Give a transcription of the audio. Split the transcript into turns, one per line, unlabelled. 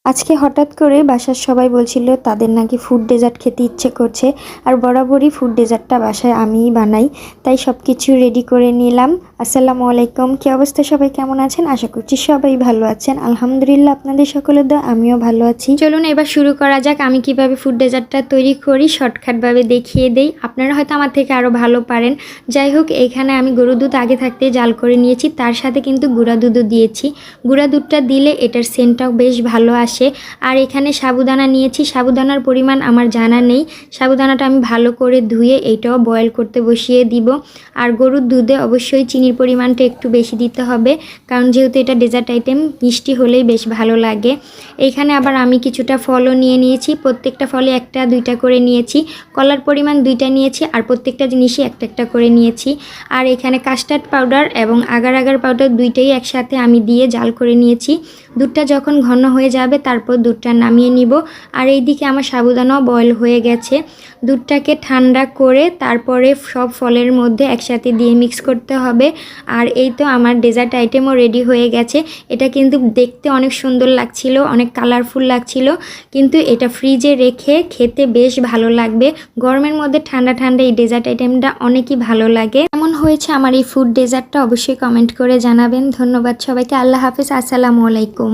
আজকে হঠাৎ করে বাসার সবাই বলছিল তাদের নাকি ফুড ডেজার্ট খেতে ইচ্ছে করছে। আর বরাবরই ফুড ডেজার্টটা বাসায় আমিই বানাই, তাই সব কিছু রেডি করে নিলাম। আসসালামু আলাইকুম, কী অবস্থা, সবাই কেমন আছেন? আশা করছি সবাই ভালো আছেন। আলহামদুলিল্লাহ, আপনাদের সকলের দোয়া আমিও ভালো আছি। চলুন এবার শুরু করা যাক। আমি কিভাবে ফুড ডেজার্টটা তৈরি করি শর্টকাটভাবে দেখিয়ে দেই। আপনারা হয়তো আমার থেকে আরও ভালো পারেন। যাই হোক, এইখানে আমি গরুর দুধ আগে থাকতে জাল করে নিয়েছি, তার সাথে কিন্তু গুঁড়া দুধও দিয়েছি। গুঁড়া দুধটা দিলে এটার সেন্টটাও বেশ ভালো আসে। আর এখানে সাবুদানা নিয়েছি, সাবুদানার পরিমাণ আমার জানা নেই। সাবুদানাটা আমি ভালো করে ধুয়ে এইটাও বয়েল করতে বসিয়ে দিব। আর গরুর দুধে অবশ্যই চিনির পরিমাণটা একটু বেশি দিতে হবে, কারণ যেহেতু এটা ডেজার্ট আইটেম, মিষ্টি হলেই বেশ ভালো লাগে। এইখানে আবার আমি কিছুটা ফলও নিয়ে নিয়েছি, প্রত্যেকটা ফলে একটা দুইটা করে নিয়েছি। কলার পরিমাণ 2টা নিয়েছি, আর প্রত্যেকটা জিনিসই একটা একটা করে নিয়েছি। আর এখানে কাস্টার্ড পাউডার এবং আগার আগার পাউডার দুইটাই একসাথে আমি দিয়ে জাল করে নিয়েছি। দুধটা যখন ঘন হয়ে যাবে তারপর দুধটা নামিয়ে নিব। আর এইদিকে আমার সাবুদানাও বয়েল হয়ে গেছে। দুধটাকে ঠান্ডা করে তারপরে সব ফলের মধ্যে একসাথে দিয়ে মিক্স করতে হবে। আর এই তো আমার ডেজার্ট আইটেমও রেডি হয়ে গেছে। এটা কিন্তু দেখতে অনেক সুন্দর লাগছিল, অনেক কালারফুল লাগছিল, কিন্তু এটা ফ্রিজে রেখে খেতে বেশ ভালো লাগবে। গরমের মধ্যে ঠান্ডা ঠান্ডা এই ডেজার্ট আইটেমটা অনেকই ভালো লাগে। কেমন হয়েছে আমার এই ফুড ডেজার্টটা অবশ্যই কমেন্ট করে জানাবেন। ধন্যবাদ সবাইকে। আল্লাহ হাফেজ। আসসালামু আলাইকুম।